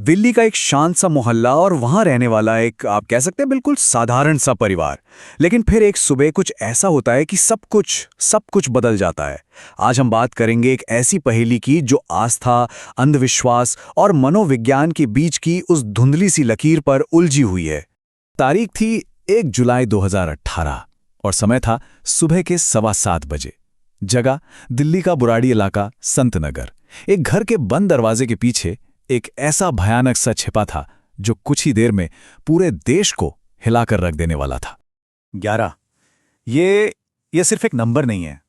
दिल्ली का एक शांत सा मोहल्ला और वहां रहने वाला एक, आप कह सकते हैं, बिल्कुल साधारण सा परिवार। लेकिन फिर एक सुबह कुछ ऐसा होता है कि सब कुछ बदल जाता है। आज हम बात करेंगे एक ऐसी पहेली की जो आस्था, अंधविश्वास और मनोविज्ञान के बीच की उस धुंधली सी लकीर पर उलझी हुई है। तारीख थी 1 जुलाई 2018 और समय था सुबह के 7:15 बजे। जगह दिल्ली का बुराड़ी इलाका, संत नगर। एक घर के बंद दरवाजे के पीछे एक ऐसा भयानक सा छिपा था जो कुछ ही देर में पूरे देश को हिलाकर रख देने वाला था। 11। ये सिर्फ एक नंबर नहीं है।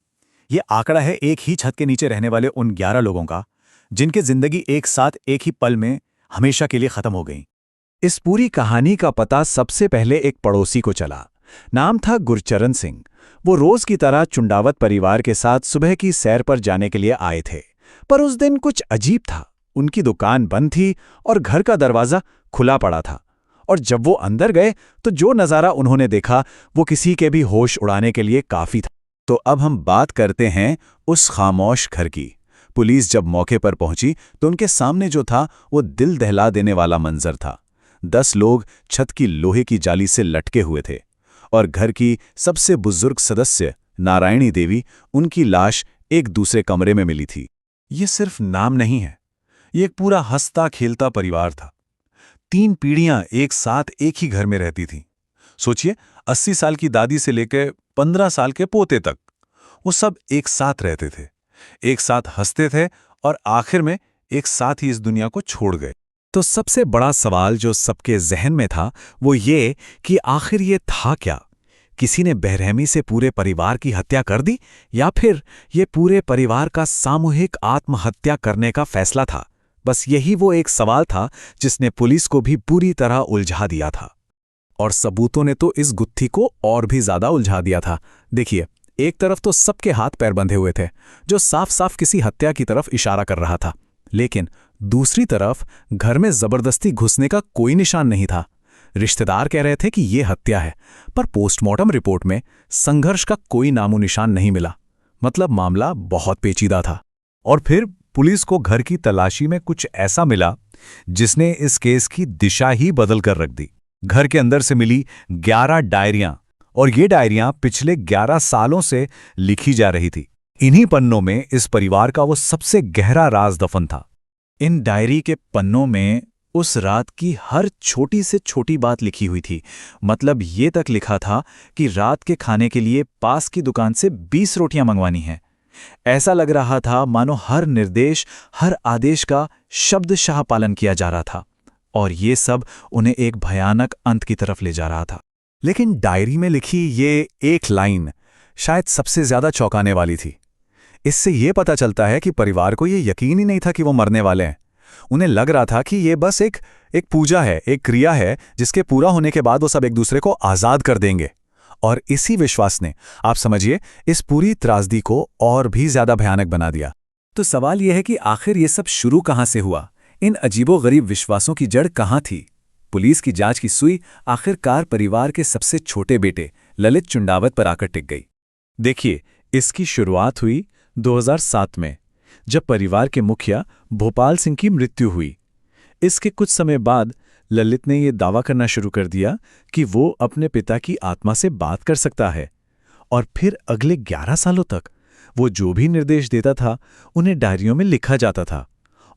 ये आंकड़ा है एक ही छत के नीचे रहने वाले उन 11 लोगों का, जिनकी जिंदगी एक साथ एक ही पल में हमेशा के लिए खत्म हो गई। इस पूरी कहानी का पता सबसे पहले एक पड़ोसी को चला। नाम था गुरचरण सिंह। वो रोज की तरह चुंडावत परिवार के साथ सुबह की सैर पर जाने के लिए आए थे, पर उस दिन कुछ अजीब था। उनकी दुकान बंद थी और घर का दरवाजा खुला पड़ा था। और जब वो अंदर गए तो जो नज़ारा उन्होंने देखा वो किसी के भी होश उड़ाने के लिए काफी था। तो अब हम बात करते हैं उस खामोश घर की। पुलिस जब मौके पर पहुंची तो उनके सामने जो था वो दिल दहला देने वाला मंजर था। 10 लोग छत की लोहे की जाली से लटके हुए थे और घर की सबसे बुजुर्ग सदस्य नारायणी देवी, उनकी लाश एक दूसरे कमरे में मिली थी। ये सिर्फ नाम नहीं है, ये एक पूरा हंसता खेलता परिवार था। 3 पीढ़ियां एक साथ एक ही घर में रहती थीं। सोचिए, 80 साल की दादी से लेकर 15 साल के पोते तक, वो सब एक साथ रहते थे, एक साथ हंसते थे और आखिर में एक साथ ही इस दुनिया को छोड़ गए। तो सबसे बड़ा सवाल जो सबके जहन में था वो ये कि आखिर ये था क्या? किसी ने बेरहमी से पूरे परिवार की हत्या कर दी, या फिर ये पूरे परिवार का सामूहिक आत्महत्या करने का फैसला था? बस यही वो एक सवाल था जिसने पुलिस को भी पूरी तरह उलझा दिया था। और सबूतों ने तो इस गुत्थी को और भी ज्यादा उलझा दिया था। देखिए, एक तरफ तो सबके हाथ पैर बंधे हुए थे, जो साफ साफ किसी हत्या की तरफ इशारा कर रहा था, लेकिन दूसरी तरफ घर में जबरदस्ती घुसने का कोई निशान नहीं था। रिश्तेदार कह रहे थे कि यह हत्या है, पर पोस्टमार्टम रिपोर्ट में संघर्ष का कोई नामो निशान नहीं मिला। मतलब मामला बहुत पेचीदा था। और फिर पुलिस को घर की तलाशी में कुछ ऐसा मिला जिसने इस केस की दिशा ही बदल कर रख दी। घर के अंदर से मिली 11 डायरियां, और ये डायरियां पिछले 11 सालों से लिखी जा रही थी। इन्हीं पन्नों में इस परिवार का वो सबसे गहरा राज दफन था। इन डायरी के पन्नों में उस रात की हर छोटी से छोटी बात लिखी हुई थी। मतलब ये तक लिखा था कि रात के खाने के लिए पास की दुकान से 20 रोटियां मंगवानी हैं। ऐसा लग रहा था मानो हर निर्देश, हर आदेश का शब्दशः पालन किया जा रहा था, और ये सब उन्हें एक भयानक अंत की तरफ ले जा रहा था। लेकिन डायरी में लिखी ये एक लाइन शायद सबसे ज्यादा चौंकाने वाली थी। इससे ये पता चलता है कि परिवार को ये यकीन ही नहीं था कि वो मरने वाले हैं। उन्हें लग रहा था कि ये बस एक पूजा है, एक क्रिया है जिसके पूरा होने के बाद वो सब एक दूसरे को आज़ाद कर देंगे। और इसी विश्वास ने, आप समझिए, इस पूरी त्रासदी को और भी ज्यादा भयानक बना दिया। तो सवाल यह है कि आखिर ये सब शुरू कहाँ से हुआ? इन अजीबोगरीब विश्वासों की जड़ कहाँ थी? पुलिस की जांच की सुई आखिरकार परिवार के सबसे छोटे बेटे ललित चुंडावत पर आकर टिक गई। देखिए, इसकी शुरुआत हुई 2007 में, जब परिवार के मुखिया भोपाल सिंह की मृत्यु हुई। इसके कुछ समय बाद ललित ने यह दावा करना शुरू कर दिया कि वो अपने पिता की आत्मा से बात कर सकता है। और फिर अगले 11 सालों तक वो जो भी निर्देश देता था उन्हें डायरियों में लिखा जाता था,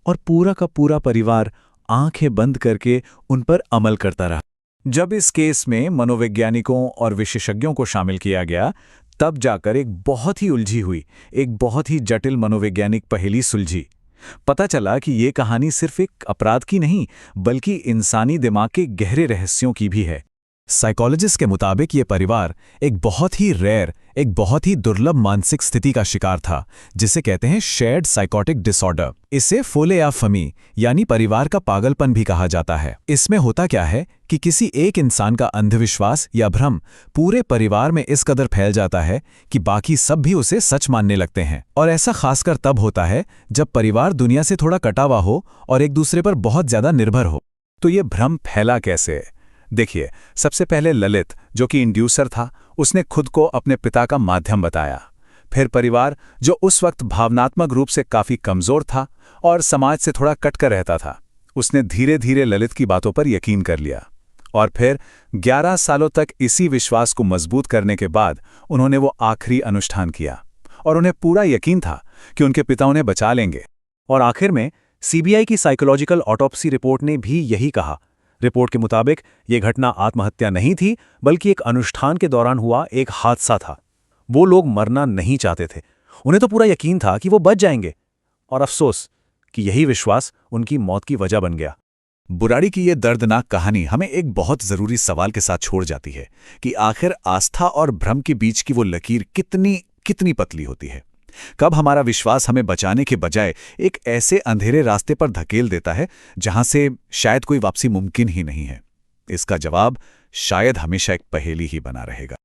और पूरा का पूरा परिवार आंखें बंद करके उन पर अमल करता रहा। जब इस केस में मनोवैज्ञानिकों और विशेषज्ञों को शामिल किया गया, तब जाकर एक बहुत ही उलझी हुई, एक बहुत ही जटिल मनोवैज्ञानिक पहेली सुलझी। पता चला कि ये कहानी सिर्फ एक अपराध की नहीं, बल्कि इंसानी दिमाग के गहरे रहस्यों की भी है। साइकोलॉजिस्ट के मुताबिक ये परिवार एक बहुत ही रेयर, एक बहुत ही दुर्लभ मानसिक स्थिति का शिकार था, जिसे कहते हैं शेयर्ड साइकोटिक डिसऑर्डर। इसे फोले या फमी यानी परिवार का पागलपन भी कहा जाता है। इसमें होता क्या है कि किसी एक इंसान का अंधविश्वास या भ्रम पूरे परिवार में इस कदर फैल जाता है कि बाकी सब भी उसे सच मानने लगते हैं। और ऐसा खासकर तब होता है जब परिवार दुनिया से थोड़ा कटा हुआ हो और एक दूसरे पर बहुत ज्यादा निर्भर हो। तो ये भ्रम फैला कैसे? देखिए, सबसे पहले ललित, जो कि इंड्यूसर था, उसने खुद को अपने पिता का माध्यम बताया। फिर परिवार, जो उस वक्त भावनात्मक रूप से काफी कमजोर था और समाज से थोड़ा कटकर रहता था, उसने धीरे धीरे ललित की बातों पर यकीन कर लिया और फिर 11 सालों तक इसी विश्वास को मजबूत करने के बाद उन्होंने वो आखिरी अनुष्ठान किया और उन्हें पूरा यकीन था कि उनके पिता उन्हें बचा लेंगे। और आखिर में सीबीआई की साइकोलॉजिकल ऑटोप्सी रिपोर्ट ने भी यही कहा। रिपोर्ट के मुताबिक ये घटना आत्महत्या नहीं थी, बल्कि एक अनुष्ठान के दौरान हुआ एक हादसा था। वो लोग मरना नहीं चाहते थे, उन्हें तो पूरा यकीन था कि वो बच जाएंगे। और अफसोस कि यही विश्वास उनकी मौत की वजह बन गया। बुराड़ी की ये दर्दनाक कहानी हमें एक बहुत जरूरी सवाल के साथ छोड़ जाती है कि आखिर आस्था और भ्रम के बीच की वो लकीर कितनी पतली होती है। कब हमारा विश्वास हमें बचाने के बजाय एक ऐसे अंधेरे रास्ते पर धकेल देता है जहां से शायद कोई वापसी मुमकिन ही नहीं है। इसका जवाब शायद हमेशा एक पहेली ही बना रहेगा।